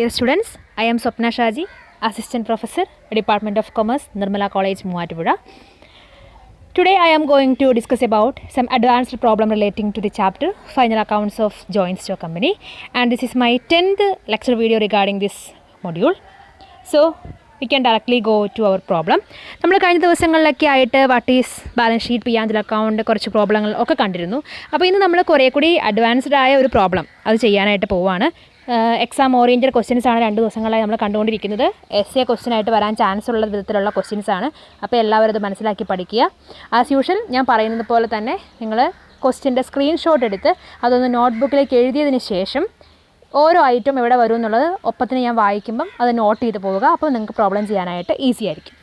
dear students, I am Swapna Shaji, Assistant Professor, Department of Commerce, Nirmala College, Muatupuzha. Today I am going to discuss about some advanced problem relating to the chapter Final Accounts of Joint Stock Company, and this is my 10th lecture video regarding this module. So we can directly go to our problem. നമ്മൾ കഴിഞ്ഞ ദിവസങ്ങളിലൊക്കെ ആയിട്ട് what is balance sheet P and L account കുറച്ച് പ്രോബ്ലങ്ങൾ ഒക്കെ കണ്ടിരുന്നു. അപ്പോൾ ഇന്ന് നമ്മൾ കുറേ കൂടി അഡ്വാൻസ്ഡ് ആയ ഒരു പ്രോബ്ലം അത് ചെയ്യാനായിട്ട് പോവുകയാണ്. എക്സാം ഓറിയൻറ്റഡ് ക്വസ്റ്റ്യൻസ് ആണ് 2 ദിവസങ്ങളായി നമ്മൾ കണ്ടുകൊണ്ടിരിക്കുന്നത്. എസ്എ ക്വസ്റ്റ്യൻ ആയിട്ട് വരാൻ ചാൻസ് ഉള്ള വിധത്തിലുള്ള ക്വസ്റ്റ്യൻസ് ആണ്. അപ്പോൾ എല്ലാവരും അത് മനസ്സിലാക്കി പഠിക്കുക. ആസ് യൂഷ്വൽ ഞാൻ പറയുന്നത് പോലെ തന്നെ നിങ്ങൾ ക്വസ്റ്റ്യൻ്റെ സ്ക്രീൻഷോട്ട് എടുത്ത് അതൊന്ന് നോട്ട്ബുക്കിലേക്ക് എഴുതിയതിന് ശേഷം ഓരോ ഐറ്റം എവിടെ വരും എന്നുള്ളത് ഒപ്പത്തിന് ഞാൻ വായിക്കുമ്പം അത് നോട്ട് ചെയ്ത് പോവുക. അപ്പോൾ നിങ്ങൾക്ക് പ്രോബ്ലം ചെയ്യാനായിട്ട് ഈസി ആയിരിക്കും.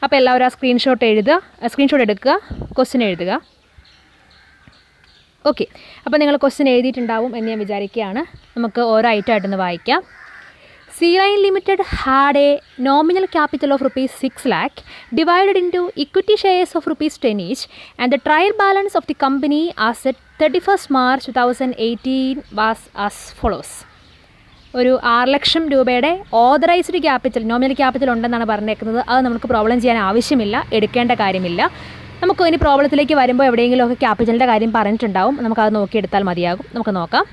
അപ്പോൾ എല്ലാവരും ആ സ്ക്രീൻഷോട്ട് എടുക്കുക, ക്വസ്റ്റ്യൻ എഴുതുക. ഓക്കെ, അപ്പോൾ നിങ്ങൾ ക്വസ്റ്റ്യൻ എഴുതിയിട്ടുണ്ടാവും എന്ന് ഞാൻ വിചാരിക്കുകയാണ്. നമുക്ക് ഓരോ ഐറ്റമായിട്ടൊന്ന് വായിക്കാം. Sea Line Limited had a nominal capital of ₹6 lakh divided into equity shares of ₹10 each, and the trial balance of the company as at 31st March 2018 was as follows. ഒരു 6 ലക്ഷം രൂപയുടെ ഓതറൈസ്ഡ് ക്യാപിറ്റൽ, നോമിനൽ ക്യാപിറ്റൽ ഉണ്ടെന്നാണ് പറഞ്ഞേക്കുന്നത്. അത് നമുക്ക് problem ചെയ്യാൻ ആവശ്യമില്ല, എടുക്കേണ്ട കാര്യമില്ല. നമുക്ക് ഇനി പ്രോബ്ലത്തിലേക്ക് വരുമ്പോൾ എവിടെയെങ്കിലുമൊക്കെ ക്യാപിറ്റലിൻ്റെ കാര്യം പറഞ്ഞിട്ടുണ്ടാവും, നമുക്കത് നോക്കിയെടുത്താൽ മതിയാകും. നമുക്ക് നോക്കാം.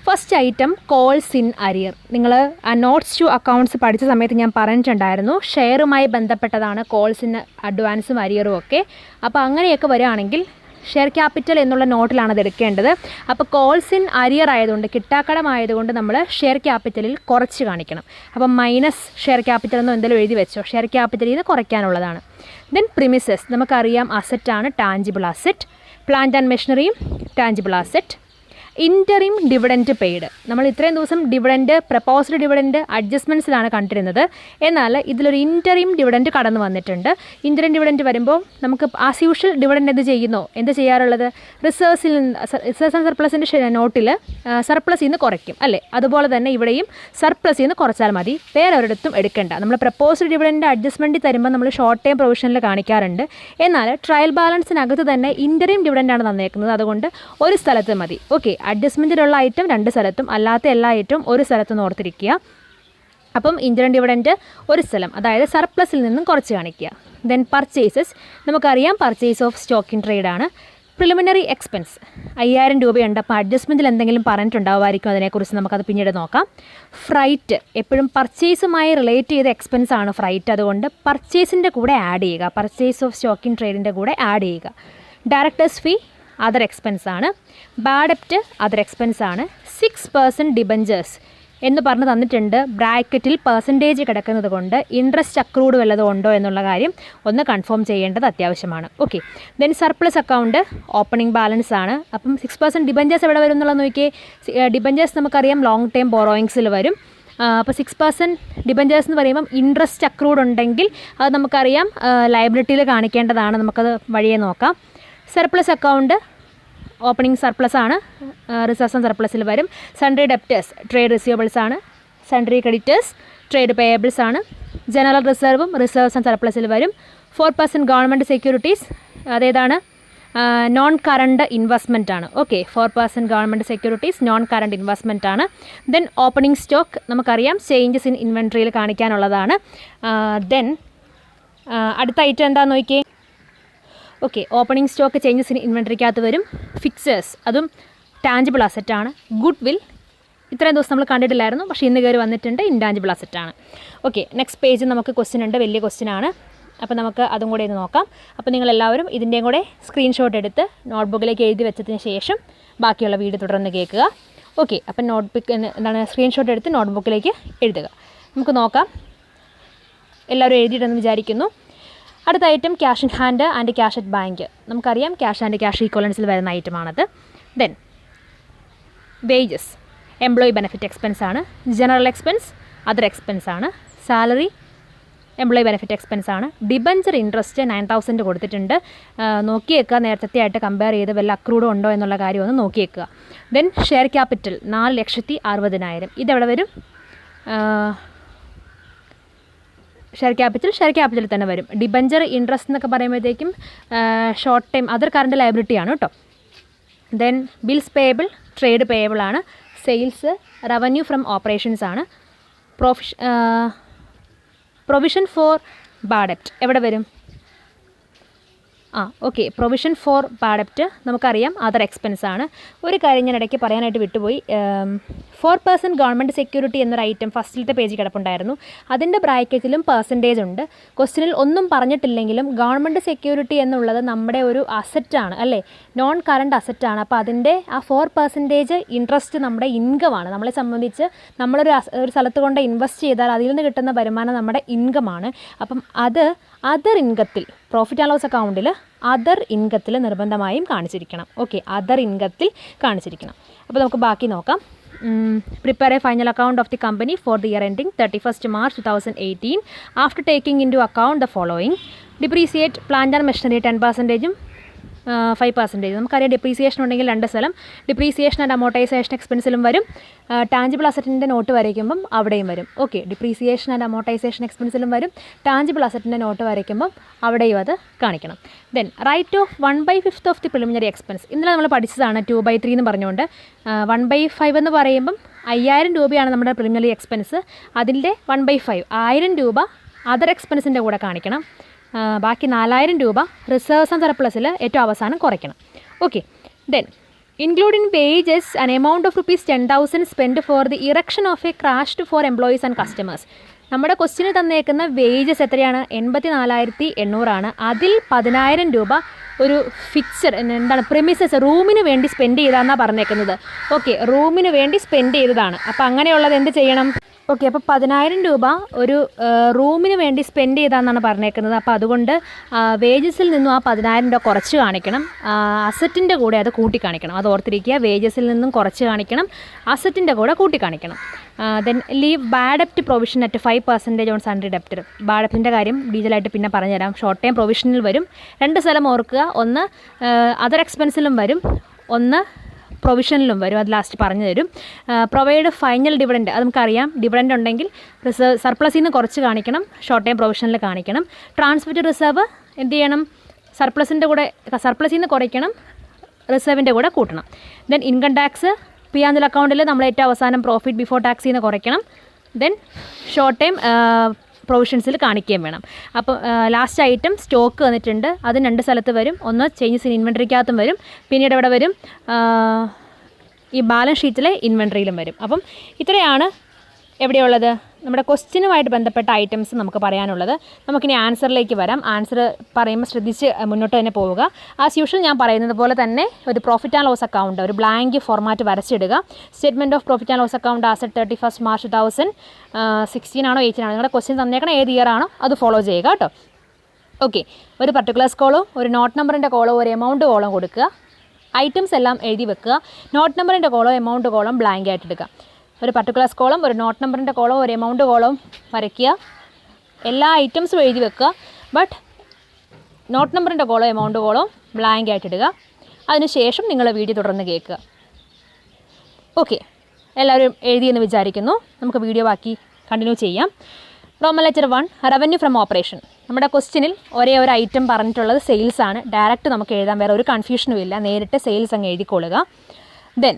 First item calls in arrear. നിങ്ങൾ ആ നോട്ട്സ് ടു അക്കൗണ്ട്സ് പഠിച്ച സമയത്ത് ഞാൻ പറഞ്ഞിട്ടുണ്ടായിരുന്നു, ഷെയറുമായി ബന്ധപ്പെട്ടതാണ് കോൾസ് ഇൻ അഡ്വാൻസും അരിയറും ഒക്കെ. അപ്പോൾ അങ്ങനെയൊക്കെ വരികയാണെങ്കിൽ ഷെയർ ക്യാപിറ്റൽ എന്നുള്ള നോട്ടിലാണ് അത് എടുക്കേണ്ടത്. അപ്പോൾ കോൾസ് ഇൻ അരിയർ ആയതുകൊണ്ട്, കിട്ടാക്കടമായതുകൊണ്ട് നമ്മൾ ഷെയർ ക്യാപിറ്റലിൽ കുറച്ച് കാണിക്കണം. അപ്പം മൈനസ് ഷെയർ ക്യാപിറ്റൽ എന്നോ എന്തെങ്കിലും എഴുതി വെച്ചോ, ഷെയർ ക്യാപിറ്റലിൽ നിന്ന് കുറയ്ക്കാനുള്ളതാണ്. ദെൻ പ്രിമിസസ്, നമുക്കറിയാം അസറ്റാണ്, ടാഞ്ചിബിൾ അസറ്റ്. പ്ലാന്റ് ആൻഡ് മെഷീനറിയും tangible asset. Interim dividend paid, നമ്മൾ ഇത്രയും ദിവസം ഡിവിഡൻറ്റ്, പ്രപ്പോസ്ഡ് ഡിവിഡൻറ്റ് അഡ്ജസ്റ്റ്മെൻറ്റ്സിലാണ് കണ്ടിരുന്നത്. എന്നാൽ ഇതിലൊരു ഇൻറ്ററിം ഡിവിഡൻറ്റ് കടന്നു വന്നിട്ടുണ്ട്. ഇൻറ്ററിം ഡിവിഡൻറ്റ് വരുമ്പോൾ നമുക്ക് ആസ് യൂഷ്വൽ ഡിവിഡൻറ്റ് എന്ത് ചെയ്യാറുള്ളത്, റിസേർവ്സ് ആൻഡ് സർപ്ലസിൻ്റെ നോട്ടിൽ സർപ്ലസിൽ നിന്ന് കുറയ്ക്കും അല്ലേ. അതുപോലെ തന്നെ ഇവിടെയും സർപ്ലസിൽ നിന്ന് കുറച്ചാൽ മതി, വേറെ ഒരിടത്തും എടുക്കേണ്ട. നമ്മൾ പ്രപ്പോസ്ഡ് ഡിവിഡൻറ്റ് അഡ്ജസ്റ്റ്മെൻറ്റ് തരുമ്പോൾ നമ്മൾ ഷോർട്ട് ടൈം പ്രൊവിഷനിൽ കാണിക്കാറുണ്ട്. എന്നാൽ ട്രയൽ ബാലൻസിനകത്ത് തന്നെ ഇൻറ്ററിം ഡിവിഡൻറ്റാണ് തന്നേക്കുന്നത്, അതുകൊണ്ട് ഒരു സ്ഥലത്ത് മതി. ഓക്കെ, അഡ്ജസ്റ്റ്മെൻറ്റിലുള്ള ഐറ്റം 2 സ്ഥലത്തും, അല്ലാത്ത എല്ലാ ഐറ്റവും ഒരു സ്ഥലത്തും ഓർത്തിരിക്കുക. അപ്പം ഇൻറ്ററിം ഡിവിഡൻറ്റ് ഒരു സ്ഥലം, അതായത് സർപ്ലസിൽ നിന്നും കുറച്ച് കാണിക്കുക. ദെൻ പർച്ചേസസ്, നമുക്കറിയാം purchase of stock in trade ആണ്. പ്രിലിമിനറി എക്സ്പെൻസ് 5000 രൂപയുണ്ട്. അപ്പോൾ അഡ്ജസ്റ്റ്മെൻറ്റിൽ എന്തെങ്കിലും പറഞ്ഞിട്ടുണ്ടാവുമായിരിക്കും, അതിനെക്കുറിച്ച് നമുക്കത് പിന്നീട് നോക്കാം. ഫ്രൈറ്റ് എപ്പോഴും പർച്ചേസുമായി റിലേറ്റ് ചെയ്ത എക്സ്പെൻസ് ആണ് ഫ്രൈറ്റ്, അതുകൊണ്ട് പർച്ചേസിൻ്റെ കൂടെ ആഡ് ചെയ്യുക, പർച്ചേസ് ഓഫ് സ്റ്റോക്ക് ഇൻ ട്രേഡിൻ്റെ കൂടെ ആഡ് ചെയ്യുക. ഡയറക്ടേഴ്സ് ഫീ അതർ എക്സ്പെൻസ് ആണ്. ബാഡ് ഡെപ്റ്റ് അതർ എക്സ്പെൻസ് ആണ്. 6% ഡിബഞ്ചേഴ്സ് എന്ന് പറഞ്ഞ് തന്നിട്ടുണ്ട്. ബ്രാക്കറ്റിൽ പെർസെൻറ്റേജ് കിടക്കുന്നത് കൊണ്ട് ഇൻട്രസ്റ്റ് അക്രൂഡ് വല്ലതും ഉണ്ടോ എന്നുള്ള കാര്യം ഒന്ന് കൺഫേം ചെയ്യേണ്ടത് അത്യാവശ്യമാണ്. Okay, then surplus account opening balance ആണ്. അപ്പം 6% ഡിബഞ്ചേഴ്സ് എവിടെ വരും എന്നുള്ളത് നോക്കിയേ. ഡിബഞ്ചേഴ്സ് നമുക്കറിയാം ലോങ് ടൈം ബോറോയിങ്സിൽ വരും. അപ്പോൾ 6% ഡിബഞ്ചേഴ്സ് എന്ന് പറയുമ്പം ഇൻട്രസ്റ്റ് അക്രൂഡ് ഉണ്ടെങ്കിൽ അത് നമുക്കറിയാം ലയബിലിറ്റിയിൽ കാണിക്കേണ്ടതാണ്. നമുക്കത് വഴിയെ നോക്കാം. സർപ്ലസ് അക്കൗണ്ട് ഓപ്പണിംഗ് സർപ്ലസ് ആണ്, റിസർവ്സ് ആൻഡ് സർപ്ലസിൽ വരും. സൺഡ്രി ഡെപ്റ്റേഴ്സ് ട്രേഡ് റിസീവബിൾസ് ആണ്. സൺഡ്രി ക്രെഡിറ്റേഴ്സ് ട്രേഡ് പേയബിൾസ് ആണ്. ജനറൽ റിസർവും റിസർവ്സ് ആൻഡ് സർപ്ലസിൽ വരും. 4% ഗവൺമെൻറ് സെക്യൂരിറ്റീസ് അതേതാണ്, നോൺ കറണ്ട് ഇൻവെസ്റ്റ്മെൻറ്റ് ആണ്. Okay, 4% government securities non current investment ആണ്. ദെൻ ഓപ്പണിംഗ് സ്റ്റോക്ക് നമുക്കറിയാം ചേഞ്ചസ് ഇൻ ഇൻവെൻട്രിയിൽ കാണിക്കാനുള്ളതാണ്. ദെൻ അടുത്ത ഐറ്റം എന്താണെന്ന് നോക്കിയേ. Okay, opening stock changes in ഇൻവെൻട്രിക്കകത്ത് വരും. ഫിക്സേഴ്സ് അതും ടാഞ്ചിബിൾ അസറ്റാണ്. ഗുഡ് വിൽ ഇത്രയും ദിവസം നമ്മൾ കണ്ടിട്ടില്ലായിരുന്നു, പക്ഷേ ഇന്ന് കയറി വന്നിട്ടുണ്ട്, ഇൻടാഞ്ചിബിൾ അസറ്റാണ്. ഓക്കെ, നെക്സ്റ്റ് പേജ് നമുക്ക് ക്വസ്റ്റ്യൻ ഉണ്ട്, വലിയ ക്വസ്റ്റ്യൻ ആണ്. അപ്പോൾ നമുക്ക് അതും കൂടെ ഒന്ന് നോക്കാം. അപ്പോൾ നിങ്ങളെല്ലാവരും ഇതിൻ്റെയും കൂടെ സ്ക്രീൻഷോട്ട് എടുത്ത് നോട്ട്ബുക്കിലേക്ക് എഴുതി വെച്ചതിന് ശേഷം ബാക്കിയുള്ള വീഡിയോ തുടർന്ന് കേൾക്കുക. ഓക്കെ, അപ്പം സ്ക്രീൻഷോട്ട് എടുത്ത് നോട്ട്ബുക്കിലേക്ക് എഴുതുക. നമുക്ക് നോക്കാം. എല്ലാവരും എഴുതിയിട്ടെന്ന് വിചാരിക്കുന്നു. അടുത്ത item cash in hand and cash at bank. നമുക്കറിയാം ക്യാഷ് ആൻഡ് ക്യാഷ് ഈക്വലൻസിൽ വരുന്ന ഐറ്റമാണത്. Then wages employee benefit expense ആണ്. ജനറൽ എക്സ്പെൻസ് അതർ എക്സ്പെൻസ് ആണ്. സാലറി എംപ്ലോയി ബെനിഫിറ്റ് എക്സ്പെൻസ് ആണ്. ഡിബഞ്ചർ ഇൻട്രസ്റ്റ് 9000 കൊടുത്തിട്ടുണ്ട്. നോക്കിയേക്കുക, നേരത്തെ ആയിട്ട് കമ്പയർ ചെയ്ത് വല്ല അക്രൂഡോ ഉണ്ടോ എന്നുള്ള കാര്യം ഒന്ന് നോക്കിയേക്കുക. Then share capital 4,60,60,000. ഇതെവിടെ വരും? ഷെയർ ക്യാപിറ്റൽ തന്നെ വരും. ഡിബഞ്ചർ ഇൻട്രസ്റ്റ് എന്നൊക്കെ പറയുമ്പോഴത്തേക്കും short time other current liability ആണ് കേട്ടോ. Then bills payable trade payable ആണ്. സെയിൽസ് റവന്യൂ ഫ്രം ഓപ്പറേഷൻസ് ആണ്. പ്രൊവിഷൻ ഫോർ ബാഡ് ഡെപ്റ്റ് എവിടെ വരും? ഓക്കെ, പ്രൊവിഷൻ ഫോർ ബാഡ് ഡെപ്റ്റ് നമുക്കറിയാം അതർ എക്സ്പെൻസ് ആണ്. ഒരു കാര്യം ഞാൻ ഇടയ്ക്ക് പറയാനായിട്ട് വിട്ടുപോയി. 4% ഗവൺമെൻറ് സെക്യൂരിറ്റി എന്നൊരു ഐറ്റം ഫസ്റ്റിലത്തെ പേജിൽ കിടപ്പുണ്ടായിരുന്നു. അതിൻ്റെ ബ്രാക്കറ്റിലും പെർസെൻറ്റേജ് ഉണ്ട്. ക്വസ്റ്റ്യനിൽ ഒന്നും പറഞ്ഞിട്ടില്ലെങ്കിലും ഗവൺമെൻറ് സെക്യൂരിറ്റി എന്നുള്ളത് നമ്മുടെ ഒരു അസറ്റാണ് അല്ലേ, നോൺ കറണ്ട് അസറ്റാണ്. അപ്പോൾ അതിൻ്റെ ആ 4% ഇൻട്രസ്റ്റ് നമ്മുടെ ഇൻകമാണ്. നമ്മളെ സംബന്ധിച്ച് നമ്മളൊരു സ്ഥലത്ത് കൊണ്ട് ഇൻവെസ്റ്റ് ചെയ്താൽ അതിൽ നിന്ന് കിട്ടുന്ന വരുമാനം നമ്മുടെ ഇൻകമാണ്. അപ്പം അത് അതർ ഇൻകത്തിൽ, പ്രോഫിറ്റ് ആൻഡ് ലോസ് അക്കൗണ്ടിൽ അതർ ഇൻകത്തിൽ നിർബന്ധമായും കാണിച്ചിരിക്കണം. Okay, other ഇൻകത്തിൽ കാണിച്ചിരിക്കണം. അപ്പോൾ നമുക്ക് ബാക്കി നോക്കാം. Prepare a final account of the company for the year ending 31st March 2018 after taking into account the following: depreciate plant and machinery 10%, 5%. നമുക്കറിയാം ഡിപ്രീസിയേഷൻ ഉണ്ടെങ്കിൽ രണ്ട് സ്ഥലം, ഡിപ്രീസിയേഷൻ ആൻഡ് അമോർട്ടൈസേഷൻ എക്സ്പെൻസിലും വരും, ടാഞ്ചിബിൾ അസറ്റിൻ്റെ നോട്ട് വരയ്ക്കുമ്പം അവിടെയും വരും. ഓക്കെ, ഡിപ്രീസിയേഷൻ ആൻഡ് അമോർട്ടൈസേഷൻ എക്സ്പെൻസിലും വരും, ടാഞ്ചിബിൾ അസറ്റിൻ്റെ നോട്ട് വരയ്ക്കുമ്പം അവിടെയും അത് കാണിക്കണം. Then write off 1/5 of the preliminary expense. ഇന്നലെ നമ്മൾ പഠിച്ചതാണ് 2/3 എന്ന് പറഞ്ഞുകൊണ്ട്. 1/5 എന്ന് പറയുമ്പം 5000 രൂപയാണ് നമ്മുടെ പ്രിലിമിനറി എക്സ്പെൻസ്. അതിൻ്റെ 1/5 1000 രൂപ അതർ എക്സ്പെൻസിൻ്റെ കൂടെ കാണിക്കണം. ബാക്കി 4000 രൂപ റിസർവ്സ് ആൻഡ് സർപ്ലസിൽ ഏറ്റവും അവസാനം കുറയ്ക്കണം. Okay, then include in wages an amount of ₹10,000 spend for the erection of A crashed four employees and customers. നമ്മുടെ ക്വസ്റ്റിന് തന്നേക്കുന്ന വേജസ് എത്രയാണ്? 84,800 അതിൽ 10,000 രൂപ ഒരു ഫിക്സഡ് എന്താണ് പ്രിമിസസ് റൂമിന് വേണ്ടി സ്പെൻഡ് ചെയ്താന്നാണ് പറഞ്ഞേക്കുന്നത്. ഓക്കെ, റൂമിന് വേണ്ടി സ്പെൻഡ് ചെയ്തതാണ്. അപ്പോൾ അങ്ങനെയുള്ളത് എന്ത് ചെയ്യണം? ഓക്കെ, അപ്പോൾ 10,000 രൂപ ഒരു റൂമിന് വേണ്ടി സ്പെൻഡ് ചെയ്താന്നാണ് പറഞ്ഞേക്കുന്നത്. അപ്പോൾ അതുകൊണ്ട് വേജസിൽ നിന്നും ആ 10,000 രൂപ കുറച്ച് കാണിക്കണം, അസറ്റിൻ്റെ കൂടെ അത് കൂട്ടി കാണിക്കണം. അത് ഓർത്തിരിക്കുക, വേജസിൽ നിന്നും കുറച്ച് കാണിക്കണം, അസറ്റിൻ്റെ കൂടെ കൂട്ടി കാണിക്കണം. ദെൻ ലീവ് ബാഡ് ഡെപ്റ്റ് provision at 5% on sundry debtor. Bad ഡെപ്റ്റിൻ്റെ കാര്യം ഡീറ്റെയിലായിട്ട് പിന്നെ പറഞ്ഞുതരാം. ഷോർട്ട് ടൈം പ്രൊവിഷനിൽ വരും. രണ്ട് സ്ഥലം ഓർക്കുക, ഒന്ന് അതർ എക്സ്പെൻസിലും വരും, ഒന്ന് പ്രൊവിഷനിലും വരും. അത് ലാസ്റ്റ് പറഞ്ഞു തരും. പ്രൊവൈഡ് ഫൈനൽ ഡിവിഡൻഡ്, അത് നമുക്കറിയാം. ഡിവിഡൻഡ് ഉണ്ടെങ്കിൽ സർപ്ലസിൽ നിന്ന് കുറച്ച് കാണിക്കണം, ഷോർട്ട് ടൈം പ്രൊവിഷനിൽ കാണിക്കണം. ട്രാൻസ്ഫർ ടു റിസർവ് എന്ത് ചെയ്യണം? സർപ്ലസിൻ്റെ കൂടെ, സർപ്ലസിൽ നിന്ന് കുറയ്ക്കണം, റിസർവിൻ്റെ കൂടെ കൂട്ടണം. Then income tax P and L അക്കൗണ്ടിൽ നമ്മൾ ഏറ്റവും അവസാനം പ്രോഫിറ്റ് ബിഫോർ ടാക്സിൽ നിന്ന് കുറയ്ക്കണം. ദെൻ ഷോർട്ട് ടൈം പ്രൊവിഷൻസിൽ കാണിക്കുകയും വേണം. അപ്പോൾ ലാസ്റ്റ് ഐറ്റം സ്റ്റോക്ക് വന്നിട്ടുണ്ട്. അത് രണ്ട് സ്ഥലത്ത് വരും. ഒന്ന് ചേഞ്ചസ് ഇൻ ഇൻവെൻട്രിക്കകത്തും വരും, പിന്നീട് ഇവിടെ വരും ഈ ബാലൻസ് ഷീറ്റിലെ ഇൻവെൻട്രിയിലും വരും. അപ്പം ഇത്രയാണ് എവിടെയുള്ളത് നമ്മുടെ ക്വസ്റ്റ്യനുമായിട്ട് ബന്ധപ്പെട്ട ഐറ്റംസ് നമുക്ക് പറയാനുള്ളത്. നമുക്കിനി ആൻസറിലേക്ക് വരാം. ആൻസർ പറയുമ്പോൾ ശ്രദ്ധിച്ച് മുന്നോട്ട് തന്നെ പോവുക. ആസ് യൂഷ്വൽ ഞാൻ പറയുന്നത് പോലെ തന്നെ ഒരു പ്രോഫിറ്റ് ആൻഡ് ലോസ് അക്കൗണ്ട് ഒരു ബ്ലാങ്ക് ഫോർമാറ്റ് വരച്ചിടുക. Statement of profit and loss account as at 31st March 2016 ആണോ 18 ആണോ നിങ്ങളുടെ ക്വസ്റ്റ്യൻ തന്നേക്കണം, ഏത് ഇയർ ആണോ അത് ഫോളോ ചെയ്യുക കേട്ടോ. ഓക്കെ, ഒരു പർട്ടിക്കുലർസ് കോളോ ഒരു നോട്ട് നമ്പറിൻ്റെ കോളോ ഒരു എമൗണ്ട് കോളം കൊടുക്കുക. ഐറ്റംസ് എല്ലാം എഴുതി വെക്കുക. നോട്ട് നമ്പറിൻ്റെ കോളോ എമൗണ്ട് കോളം ബ്ലാങ്ക് ആയിട്ട് എടുക്കുക. ഒരു പർട്ടിക്കുലർസ് കോളം ഒരു നോട്ട് നമ്പറിൻ്റെ കോളം ഒരു എമൗണ്ട് കോളം വരയ്ക്കുക. എല്ലാ ഐറ്റംസും എഴുതി വെക്കുക. ബട്ട് നോട്ട് നമ്പറിൻ്റെ കോളം എമൗണ്ട് കോളം ബ്ലാങ്ക് ആയിട്ട് ഇടുക. അതിനുശേഷം നിങ്ങൾ വീഡിയോ തുടർന്ന് കേൾക്കുക. ഓക്കെ, എല്ലാവരും എഴുതിയെന്ന് വിചാരിക്കുന്നു. നമുക്ക് വീഡിയോ ബാക്കി കണ്ടിന്യൂ ചെയ്യാം. Roman letter 1 revenue from operation. നമ്മുടെ ക്വസ്റ്റ്യനിൽ ഒരേ ഒരു ഐറ്റം പറഞ്ഞിട്ടുള്ളത് സെയിൽസ് ആണ്. ഡയറക്റ്റ് നമുക്ക് എഴുതാൻ വേറെ ഒരു കൺഫ്യൂഷനും ഇല്ല. നേരിട്ട് സെയിൽസ് അങ്ങ് എഴുതിക്കൊള്ളുക. ദെൻ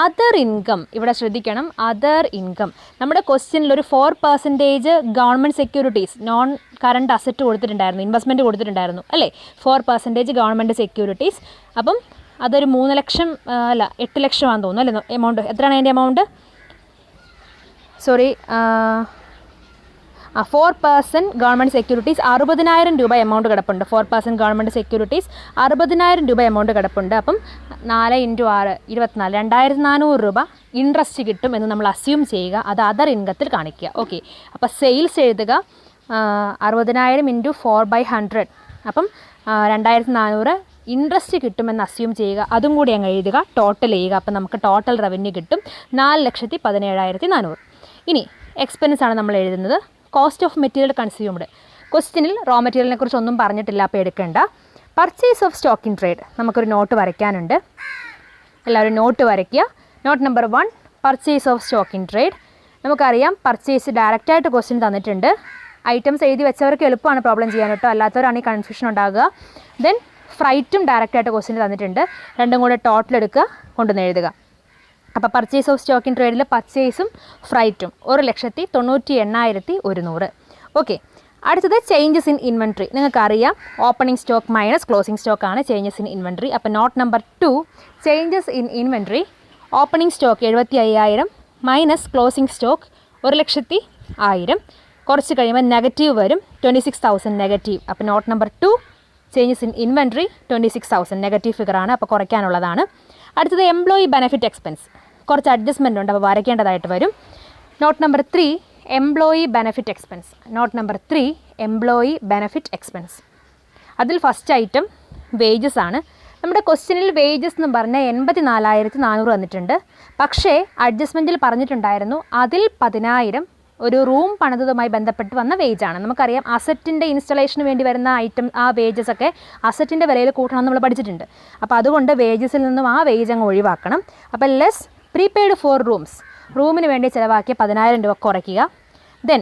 അതർ ഇൻകം, ഇവിടെ ശ്രദ്ധിക്കണം, അതർ ഇൻകം നമ്മുടെ ക്വസ്റ്റ്യനിൽ ഒരു 4% government securities non current asset കൊടുത്തിട്ടുണ്ടായിരുന്നു, ഇൻവെസ്റ്റ്മെൻറ്റ് കൊടുത്തിട്ടുണ്ടായിരുന്നു അല്ലേ. 4% ഗവൺമെൻറ് സെക്യൂരിറ്റീസ്. അപ്പം അതൊരു 3 ലക്ഷം അല്ല 8 ലക്ഷമാണെന്ന് തോന്നുന്നു അല്ലേ എമൗണ്ട്. എത്രയാണ് അതിൻ്റെ എമൗണ്ട്? സോറി, 4% ഗവൺമെൻറ് സെക്യൂരിറ്റീസ് 60,000 രൂപ എമൗണ്ട് കിടപ്പുണ്ട്. 4% ഗവൺമെൻറ് സെക്യൂരിറ്റീസ് 60,000 രൂപ എമൗണ്ട് കിടപ്പുണ്ട്. അപ്പം 4 × 6 24 2400 രൂപ ഇൻട്രസ്റ്റ് കിട്ടും എന്ന് നമ്മൾ അസ്യൂം ചെയ്യുക. അത് അതർ ഇൻകത്തിൽ കാണിക്കുക. ഓക്കെ, അപ്പോൾ സെയിൽസ് എഴുതുക. 60,000 × 4/100 അപ്പം 2400 ഇൻട്രസ്റ്റ് കിട്ടുമെന്ന് അസ്യൂം ചെയ്യുക. അതും കൂടി അങ്ങ് എഴുതുക. ടോട്ടൽ ചെയ്യുക. അപ്പം നമുക്ക് ടോട്ടൽ റവന്യൂ കിട്ടും 4,17,400. ഇനി എക്സ്പെൻസ് ആണ് നമ്മൾ എഴുതുന്നത്. Cost of material consumed. ക്വസ്റ്റ്യനിൽ റോ മെറ്റീരിയലിനെ കുറിച്ച് ഒന്നും പറഞ്ഞിട്ടില്ല, അപ്പോൾ എടുക്കേണ്ട. Purchase of stock in trade നമുക്കൊരു നോട്ട് വരയ്ക്കാനുണ്ട്. എല്ലാവരും നോട്ട് വരയ്ക്കുക. Not number 1 purchase of stock in trade. നമുക്കറിയാം പർച്ചേസ് ഡയറക്റ്റായിട്ട് ക്വസ്റ്റ്യൻ തന്നിട്ടുണ്ട്. ഐറ്റംസ് എഴുതി വെച്ചവർക്ക് എളുപ്പമാണ് പ്രോബ്ലം ചെയ്യാൻ കേട്ടോ, അല്ലാത്തവരാണ് ഈ കൺഫ്യൂഷൻ ഉണ്ടാകുക. ദെൻ ഫ്രൈറ്റും ഡയറക്റ്റായിട്ട് ക്വസ്റ്റ്യൻ തന്നിട്ടുണ്ട്. രണ്ടും കൂടെ ടോട്ടൽ എടുക്കുക, കൊണ്ടുവന്ന് എഴുതുക. അപ്പോൾ പർച്ചേസ് ഓഫ് സ്റ്റോക്ക് ഇൻ ട്രേഡിൽ പർച്ചേസും ഫ്രൈറ്റും 1,80,100. ഓക്കെ, അടുത്തത് ചേഞ്ചസ് ഇൻ ഇൻവെൻട്രി. നിങ്ങൾക്കറിയാം opening stock minus closing stock ആണ് ചേഞ്ചസ് ഇൻ ഇൻവെൻട്രി. അപ്പോൾ note number 2 changes in inventory opening stock 75,000 minus closing stock 1,00,000. കുറച്ച് കഴിയുമ്പോൾ നെഗറ്റീവ് വരും, 26,000 നെഗറ്റീവ്. അപ്പോൾ note number 2 changes in inventory 26,000 negative ഫിഗറാണ്, അപ്പോൾ കുറയ്ക്കാനുള്ളതാണ്. അടുത്തത് എംപ്ലോയി ബെനിഫിറ്റ് എക്സ്പെൻസ്. കുറച്ച് അഡ്ജസ്റ്റ്മെൻ്റ് ഉണ്ട്, അപ്പോൾ വരയ്ക്കേണ്ടതായിട്ട് വരും. Not number 3 employee benefit expense. Note number 3 employee benefit expense. അതിൽ ഫസ്റ്റ് ഐറ്റം വേജസ് ആണ്. നമ്മുടെ ക്വസ്റ്റ്യനിൽ വേജസ് എന്ന് പറഞ്ഞാൽ 84,400 വന്നിട്ടുണ്ട്. പക്ഷേ അഡ്ജസ്റ്റ്മെൻറ്റിൽ പറഞ്ഞിട്ടുണ്ടായിരുന്നു അതിൽ 10,000 ഒരു റൂം പണിതതുമായി ബന്ധപ്പെട്ട് വന്ന വേജാണ്. നമുക്കറിയാം അസറ്റിൻ്റെ ഇൻസ്റ്റലേഷന് വേണ്ടി വരുന്ന ഐറ്റം ആ വേജസ് ഒക്കെ അസറ്റിൻ്റെ വിലയിൽ കൂട്ടണം നമ്മൾ പഠിച്ചിട്ടുണ്ട്. അപ്പോൾ അതുകൊണ്ട് വേജസിൽ നിന്നും ആ വേജ് അങ്ങ് ഒഴിവാക്കണം. അപ്പോൾ ലെസ് പ്രീപെയ്ഡ് ഫോർ റൂമിന് വേണ്ടി ചിലവാക്കിയ 10,000 രൂപ കുറയ്ക്കുക. ദെൻ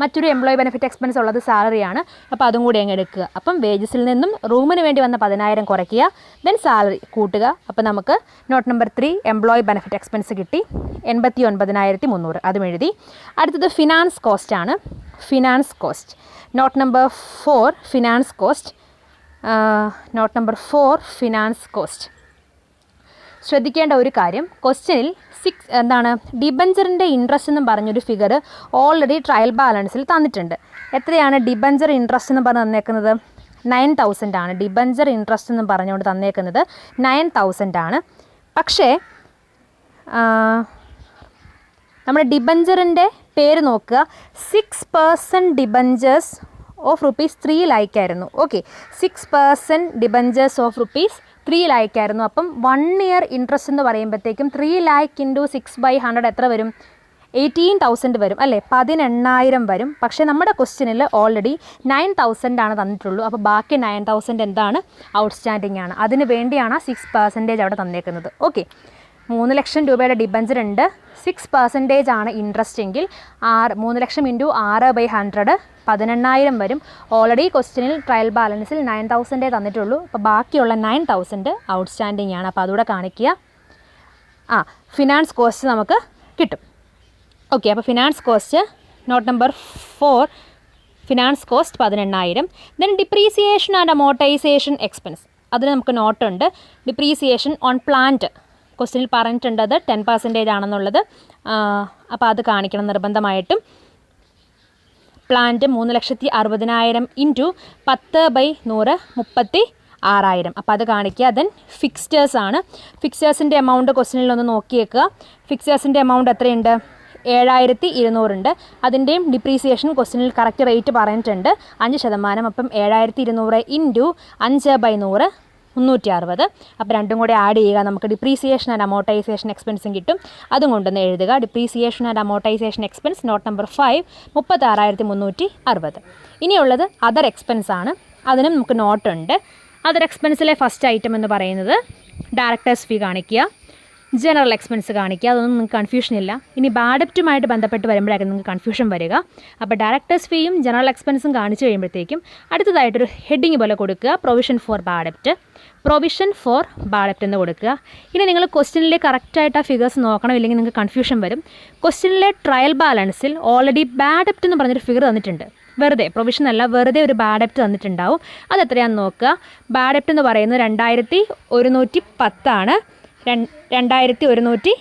മറ്റൊരു എംപ്ലോയി ബെനിഫിറ്റ് എക്സ്പെൻസ് ഉള്ളത് സാലറിയാണ്. അപ്പോൾ അതും കൂടി അങ്ങ് എടുക്കുക. അപ്പം വേജസിൽ നിന്നും റൂമിന് വേണ്ടി വന്ന 10,000 കുറയ്ക്കുക, ദെൻ സാലറി കൂട്ടുക. അപ്പോൾ നമുക്ക് not number 3 employee benefit expense കിട്ടി 89,300. അതും എഴുതി. അടുത്തത് ഫിനാൻസ് കോസ്റ്റ് ആണ്. Finance cost note number 4 finance cost. Note number 4 finance cost. ശ്രദ്ധിക്കേണ്ട ഒരു കാര്യം, ക്വസ്റ്റ്യനിൽ ഡിബഞ്ചറിൻ്റെ ഇൻട്രസ്റ്റ് എന്നും പറഞ്ഞൊരു ഫിഗർ ഓൾറെഡി ട്രയൽ ബാലൻസിൽ തന്നിട്ടുണ്ട്. എത്രയാണ് ഡിബഞ്ചർ ഇൻട്രസ്റ്റ് എന്ന് പറഞ്ഞ് തന്നേക്കുന്നത്? 9,000 ആണ്. ഡിബഞ്ചർ ഇൻട്രസ്റ്റ് എന്ന് പറഞ്ഞുകൊണ്ട് തന്നേക്കുന്നത് 9,000 ആണ്. പക്ഷേ നമ്മുടെ ഡിബഞ്ചറിൻ്റെ പേര് നോക്കുക, 6% ഡിബഞ്ചേഴ്സ് ഓഫ് റുപ്പീസ് 3 lakh ആയിരുന്നു. Okay, 6% debentures of rupees 3 lakh ആയിരുന്നു. അപ്പം 1 year ഇൻട്രസ്റ്റ് എന്ന് പറയുമ്പോഴത്തേക്കും 3 lakh × 6/100 എത്ര വരും? 18,000 വരും അല്ലേ? 18,000 വരും. പക്ഷേ നമ്മുടെ ക്വസ്റ്റ്യനിൽ ഓൾറെഡി 9,000 ആണ് തന്നിട്ടുള്ളൂ. അപ്പോൾ ബാക്കി 9,000 എന്താണ്? ഔട്ട്സ്റ്റാൻഡിംഗ് ആണ്. അതിന് വേണ്ടിയാണ് 6% അവിടെ തന്നേക്കുന്നത്. ഓക്കെ, 3 ലക്ഷം രൂപയുടെ ഡിബഞ്ചർ ഉണ്ട്, 6% ആണ് ഇൻട്രസ്റ്റ് എങ്കിൽ 3 ലക്ഷം × 6/100 18,000 വരും. ഓൾറെഡി ക്വസ്റ്റ്യനിൽ ട്രയൽ ബാലൻസിൽ 9,000 തന്നിട്ടുള്ളൂ. അപ്പോൾ ബാക്കിയുള്ള 9,000 ഔട്ട്സ്റ്റാൻഡിംഗ് ആണ്. അപ്പോൾ അതുകൂടെ കാണിക്കുക. ഫിനാൻസ് കോസ്റ്റ് നമുക്ക് കിട്ടും. ഓക്കെ, അപ്പോൾ finance cost note number 4 finance cost 18,000. Then depreciation and amortisation expense. അതിന് നമുക്ക് നോട്ടുണ്ട്. ഡിപ്രീസിയേഷൻ ഓൺ പ്ലാന്റ് ക്വസ്റ്റ്യനിൽ പറഞ്ഞിട്ടുണ്ട് അത് 10% ആണെന്നുള്ളത്. അപ്പോൾ അത് കാണിക്കണം നിർബന്ധമായിട്ടും. പ്ലാന്റ് 3,60,000 × 10/100 36,000. അപ്പോൾ അത് കാണിക്കുക. ദെൻ ഫിക്സ്റ്റേഴ്സ് ആണ്. ഫിക്സ്റ്റേഴ്സിൻ്റെ എമൗണ്ട് ക്വസ്റ്റ്യനിൽ ഒന്ന് നോക്കിയേക്കുക. ഫിക്സ്റ്റേഴ്സിൻ്റെ എമൗണ്ട് എത്രയുണ്ട്? 7,200 ഉണ്ട്. അതിൻ്റെയും ഡിപ്രീസിയേഷൻ ക്വസ്റ്റ്യനിൽ കറക്റ്റ് റേറ്റ് പറഞ്ഞിട്ടുണ്ട് 5%. അപ്പം 7,200 × 5/100 360. അപ്പോൾ രണ്ടും കൂടി ആഡ് ചെയ്യുക, നമുക്ക് ഡിപ്രീസിയേഷൻ ആൻഡ് അമോർട്ടൈസേഷൻ എക്സ്പെൻസും കിട്ടും. അതും കൊണ്ടൊന്ന് എഴുതുക. Depreciation and amortisation expense note number 5 36,360. ഇനിയുള്ളത് അതർ എക്സ്പെൻസ് ആണ്. അതിനും നമുക്ക് നോട്ടുണ്ട്. അതർ എക്സ്പെൻസിലെ ഫസ്റ്റ് ഐറ്റം എന്ന് പറയുന്നത് ഡയറക്ടേഴ്സ് ഫീ കാണിക്കുക, ജനറൽ എക്സ്പെൻസ് കാണിക്കുക. അതൊന്നും നിങ്ങൾക്ക് കൺഫ്യൂഷൻ ഇല്ല. ഇനി ബാഡപ്റ്റുമായിട്ട് ബന്ധപ്പെട്ട് വരുമ്പോഴായിരിക്കും നിങ്ങൾക്ക് കൺഫ്യൂഷൻ വരിക. അപ്പോൾ ഡയറക്ടേഴ്സ് ഫീയും ജനറൽ എക്സ്പെൻസും കാണിച്ചു കഴിയുമ്പോഴത്തേക്കും അടുത്തതായിട്ടൊരു ഹെഡിങ് പോലെ കൊടുക്കുക, provision for bad debt. Provision for bad debt എന്ന് കൊടുക്കുക. ഇനി നിങ്ങൾ ക്വസ്റ്റ്യനിലെ കറക്റ്റായിട്ട് ആ ഫിഗേഴ്സ് നോക്കണം, ഇല്ലെങ്കിൽ നിങ്ങൾക്ക് കൺഫ്യൂഷൻ വരും. ക്വസ്റ്റ്യനിലെ ട്രയൽ ബാലൻസിൽ ഓൾറെഡി ബാഡപ്റ്റ് എന്ന് പറഞ്ഞൊരു ഫിഗർ തന്നിട്ടുണ്ട്. വെറുതെ പ്രൊവിഷൻ അല്ല, വെറുതെ ഒരു ബാഡപ്റ്റ് തന്നിട്ടുണ്ടാവും. അതെത്രയാണെന്ന് നോക്കുക. ബാഡപ്റ്റ് എന്ന് പറയുന്നത് 2,110 ആണ്. 2,110.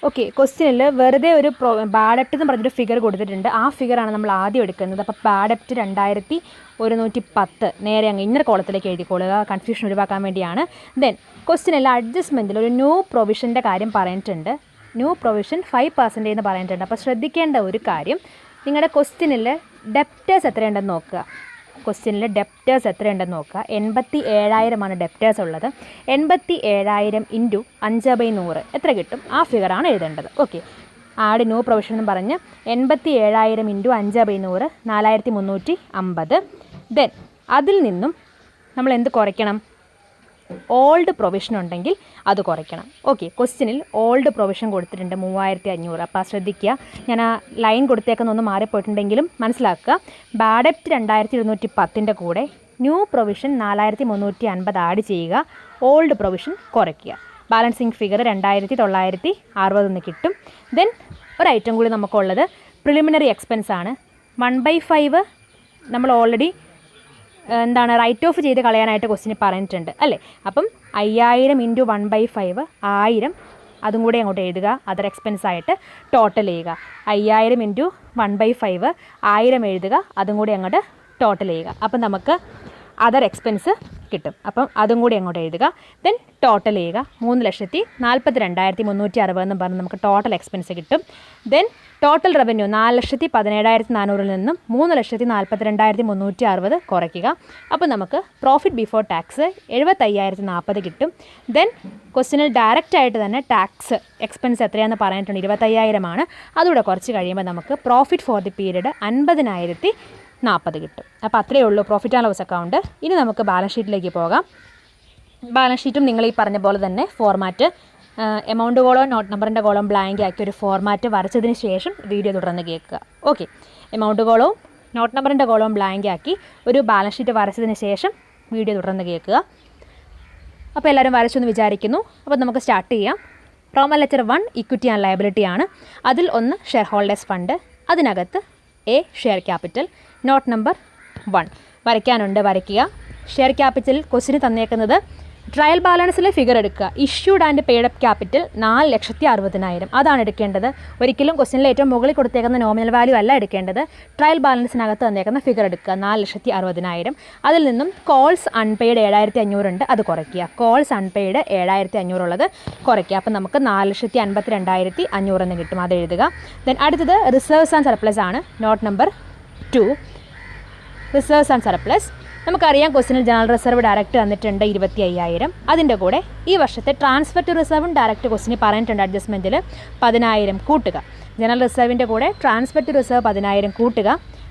ഓക്കെ, ക്വസ്റ്റ്യനിൽ വെറുതെ ഒരു ബാഡപ്റ്റ് എന്ന് പറഞ്ഞൊരു ഫിഗർ കൊടുത്തിട്ടുണ്ട്. ആ ഫിഗറാണ് നമ്മൾ ആദ്യം എടുക്കുന്നത്. അപ്പോൾ ബാഡപ്റ്റ് 2,110 നേരെ അങ്ങ് ഇന്നർ കോളത്തിലേക്ക് എഴുതിക്കൊള്ളുക, കൺഫ്യൂഷൻ ഒഴിവാക്കാൻ വേണ്ടിയാണ്. ദെൻ ക്വസ്റ്റ്യനിൽ അഡ്ജസ്റ്റ്മെൻറ്റിൽ ഒരു ന്യൂ പ്രൊവിഷൻ്റെ കാര്യം പറഞ്ഞിട്ടുണ്ട്. ന്യൂ പ്രൊവിഷൻ 5% എന്ന് പറഞ്ഞിട്ടുണ്ട്. അപ്പോൾ ശ്രദ്ധിക്കേണ്ട ഒരു കാര്യം, നിങ്ങളുടെ ക്വസ്റ്റ്യനിൽ ഡെപ്റ്റേഴ്സ് എത്രയുണ്ടെന്ന് നോക്കുക. ക്വസ്റ്റ്യനിൽ ഡെപ്റ്റേഴ്സ് എത്രയുണ്ടെന്ന് നോക്കുക. 87,000 ഡെപ്റ്റേഴ്സ് ഉള്ളത്. 87,000 × 5/100 എത്ര കിട്ടും? ആ ഫിഗറാണ് എഴുതേണ്ടത്. ഓക്കെ, ആഡ് ന്യൂ പ്രൊവിഷൻ എന്ന് പറഞ്ഞ് 87,000 × 5/100 4,350. ദെൻ അതിൽ നിന്നും നമ്മൾ എന്ത് കുറയ്ക്കണം? ഓൾഡ് പ്രൊവിഷൻ ഉണ്ടെങ്കിൽ അത് കുറയ്ക്കണം. ഓക്കെ, ക്വസ്റ്റ്യനിൽ ഓൾഡ് പ്രൊവിഷൻ കൊടുത്തിട്ടുണ്ട് 3,500. അപ്പോൾ ശ്രദ്ധിക്കുക, ഞാൻ ആ ലൈൻ കൊടുത്തേക്കുന്നൊന്ന് മാറിപ്പോയിട്ടുണ്ടെങ്കിലും മനസ്സിലാക്കുക. ബാഡപ്റ്റ് 2,210 കൂടെ ന്യൂ പ്രൊവിഷൻ 4,350 ആഡ് ചെയ്യുക, ഓൾഡ് പ്രൊവിഷൻ കുറയ്ക്കുക. ബാലൻസിങ് ഫിഗർ 2960 കിട്ടും. ദെൻ ഒരു ഐറ്റം കൂടി നമുക്കുള്ളത് പ്രിലിമിനറി എക്സ്പെൻസ് ആണ്. 1/5 നമ്മൾ ഓൾറെഡി റൈറ്റ് ഓഫ് ചെയ്ത് കളയാനായിട്ട് ക്വസ്റ്റിന് പറഞ്ഞിട്ടുണ്ട് അല്ലേ. അപ്പം 5000 × 1/5 1000 അതും കൂടി അങ്ങോട്ട് എഴുതുക. അതർ എക്സ്പെൻസ് ആയിട്ട് ടോട്ടൽ ചെയ്യുക. 5000 × 1/5 1000 എഴുതുക. അതും കൂടി അങ്ങോട്ട് ടോട്ടൽ ചെയ്യുക. അപ്പം നമുക്ക് അതർ എക്സ്പെൻസ് കിട്ടും. അപ്പം അതും കൂടി അങ്ങോട്ട് എഴുതുക. ദെൻ ടോട്ടൽ ചെയ്യുക. 3,42,360 എന്ന് പറഞ്ഞ് നമുക്ക് ടോട്ടൽ എക്സ്പെൻസ് കിട്ടും. ദെൻ ടോട്ടൽ റവന്യൂ 4,17,400 നിന്നും 3,42,360 കുറയ്ക്കുക. അപ്പോൾ നമുക്ക് പ്രോഫിറ്റ് ബിഫോർ ടാക്സ് 75,040 കിട്ടും. ദെൻ ക്വസ്റ്റിനിൽ ഡയറക്റ്റ് ആയിട്ട് തന്നെ ടാക്സ് എക്സ്പെൻസ് എത്രയാണെന്ന് പറഞ്ഞിട്ടുണ്ട്, 25,000 ആണ്. അതുകൂടെ കുറച്ച് കഴിയുമ്പോൾ നമുക്ക് പ്രോഫിറ്റ് ഫോർ ദി പീരീഡ് 50,040 കിട്ടും. അപ്പോൾ അത്രയേ ഉള്ളൂ പ്രോഫിറ്റ് ആൻഡ് ലോസ് അക്കൗണ്ട്. ഇനി നമുക്ക് ബാലൻസ് ഷീറ്റിലേക്ക് പോകാം. ബാലൻസ് ഷീറ്റും നിങ്ങൾ ഈ പറഞ്ഞ പോലെ തന്നെ ഫോർമാറ്റ് എമൗണ്ട് കോളം നോട്ട് നമ്പറിൻ്റെ കോളം ബ്ലാങ്ക് ആക്കി ഒരു ഫോർമാറ്റ് വരച്ചതിന് ശേഷം വീഡിയോ തുടർന്ന് കേൾക്കുക. ഓക്കെ, എമൗണ്ട് കോളവും നോട്ട് നമ്പറിൻ്റെ കോളവും ബ്ലാങ്ക് ആക്കി ഒരു ബാലൻസ് ഷീറ്റ് വരച്ചതിന് ശേഷം വീഡിയോ തുടർന്ന് കേൾക്കുക. അപ്പോൾ എല്ലാവരും വരച്ചെന്ന് വിചാരിക്കുന്നു. അപ്പോൾ നമുക്ക് സ്റ്റാർട്ട് ചെയ്യാം. Roman letter 1 equity and liability ആണ്. അതിൽ ഒന്ന് ഷെയർ ഹോൾഡേഴ്സ് ഫണ്ട്, അതിനകത്ത് A share capital, not number 1 വരയ്ക്കാനുണ്ട്, വരയ്ക്കുക. ഷെയർ ക്യാപിറ്റൽ ക്വസ്റ്റിന് തന്നേക്കുന്നത് ട്രയൽ ബാലൻസിലെ ഫിഗർ എടുക്കുക. Issued and paid up capital 4,60,000 അതാണ് എടുക്കേണ്ടത്. ഒരിക്കലും ക്വസ്റ്റിനിൽ ഏറ്റവും മുകളിൽ കൊടുത്തേക്കുന്ന നോമിനൽ വാല്യൂ അല്ല എടുക്കേണ്ടത്. ട്രയൽ ബാലൻസിനകത്ത് തന്നേക്കുന്ന ഫിഗർ എടുക്കുക 4,60,000. അതിൽ നിന്നും കോൾസ് അൺപെയ്ഡ് 7,500 ഉണ്ട്, അത് കുറയ്ക്കുക. കോൾസ് അൺപെയ്ഡ് 7,500 ഉള്ളത് കുറയ്ക്കുക. അപ്പം നമുക്ക് 4,52,500 എന്ന് കിട്ടും, അത് എഴുതുക. ദെൻ അടുത്തത് റിസർവ്സ് ആൻഡ് സർപ്ലസ് ആണ്, not number 2. Reserves and surplus നമുക്കറിയാം ക്വസ്റ്റിനിൽ ജനറൽ റിസർവ് ഡയറക്റ്റ് തന്നിട്ടുണ്ട് 25,000. അതിൻ്റെ കൂടെ ഈ വർഷത്തെ ട്രാൻസ്ഫർ ടു റിസർവും ഡയറക്റ്റ് ക്വസ്റ്റിന് പറഞ്ഞിട്ടുണ്ട് അഡ്ജസ്റ്റ്മെൻറ്റിൽ 10,000 കൂട്ടുക. ജനറൽ റിസർവിൻ്റെ കൂടെ ട്രാൻസ്ഫർ ടു റിസർവ് 10,000 കൂട്ടുക.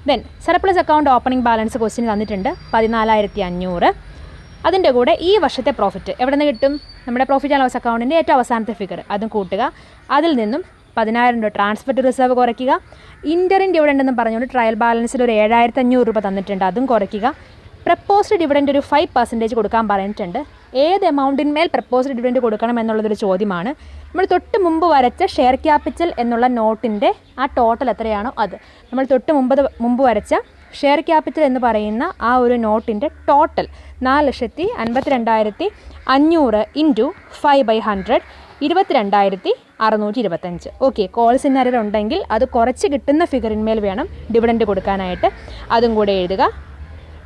Then surplus account opening balance ക്വസ്റ്റിന് തന്നിട്ടുണ്ട് 14,500. അതിൻ്റെ കൂടെ ഈ വർഷത്തെ പ്രോഫിറ്റ് എവിടെ നിന്ന് കിട്ടും? നമ്മുടെ പ്രോഫിറ്റ് ആൻഡ് ലോസ് അക്കൗണ്ടിൻ്റെ ഏറ്റവും അവസാനത്തെ ഫിഗർ അതും കൂട്ടുക. അതിൽ നിന്നും 10,000 ട്രാൻസ്ഫർ ടു റിസർവ് കുറയ്ക്കുക. ഇൻ്ററിൻ ഡിവിഡൻഡ് എന്ന് പറഞ്ഞുകൊണ്ട് ട്രയൽ ബാലൻസിൽ ഒരു 7,500 രൂപ തന്നിട്ടുണ്ട്, അതും കുറയ്ക്കുക. പ്രപ്പോസ്ഡ് ഡിവിഡൻഡ് ഒരു 5% കൊടുക്കാൻ പറഞ്ഞിട്ടുണ്ട്. ഏത് എമൗണ്ടിന്മേൽ പ്രപ്പോസ്ഡ് ഡിവിഡൻഡ് കൊടുക്കണം എന്നുള്ളതൊരു ചോദ്യമാണ്. നമ്മൾ തൊട്ട് മുമ്പ് വരച്ച ഷെയർ ക്യാപിറ്റൽ എന്നുള്ള നോട്ടിൻ്റെ ആ ടോട്ടൽ എത്രയാണോ അത്, നമ്മൾ തൊട്ട് മുമ്പ് വരച്ച ഷെയർ ക്യാപിറ്റൽ എന്ന് പറയുന്ന ആ ഒരു നോട്ടിൻ്റെ ടോട്ടൽ 4,52,500 × 5/100 22,625. ഓക്കെ, കോൾ സിനാരിയോ ഉണ്ടെങ്കിൽ അത് കുറച്ച് കിട്ടുന്ന ഫിഗറിന്മേൽ വേണം ഡിവിഡൻഡ് കൊടുക്കാനായിട്ട്. അതും കൂടെ എഴുതുക.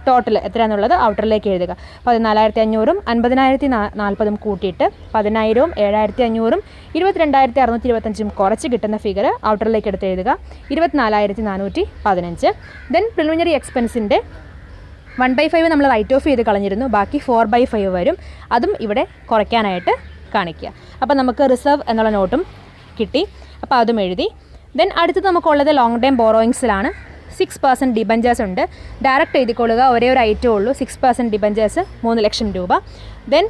ടോട്ടൽ എത്രയാണെന്നുള്ളത് ഔട്ടറിലേക്ക് എഴുതുക. 14,500 50,040 കൂട്ടിയിട്ട് 10,000 7,500 22,625 കുറച്ച് കിട്ടുന്ന ഫിഗർ ഔട്ടറിലേക്ക് എടുത്ത് എഴുതുക. 24,415. ദെൻ പ്രിലിമിനറി എക്സ്പെൻസിൻ്റെ 1/5 നമ്മൾ റൈറ്റ് ഓഫ് ചെയ്ത് കളഞ്ഞിരുന്നു, ബാക്കി 4/5 വരും. അതും ഇവിടെ കുറയ്ക്കാനായിട്ട് കാണിക്കുക. അപ്പോൾ നമുക്ക് റിസർവ് എന്നുള്ള നോട്ടും കിട്ടി. അപ്പോൾ അതും എഴുതി. ദെൻ അടുത്തത് നമുക്കുള്ളത് ലോങ് ടൈം ബോറോയിങ്സിലാണ്. 6% ഡിബഞ്ചേഴ്സ് ഉണ്ട്, ഡയറക്റ്റ് എഴുതിക്കൊള്ളുക. ഒരേ ഒരു ഐറ്റം ഉള്ളൂ, 6% ഡിബഞ്ചേഴ്സ് 3 ലക്ഷം രൂപ. ദെൻ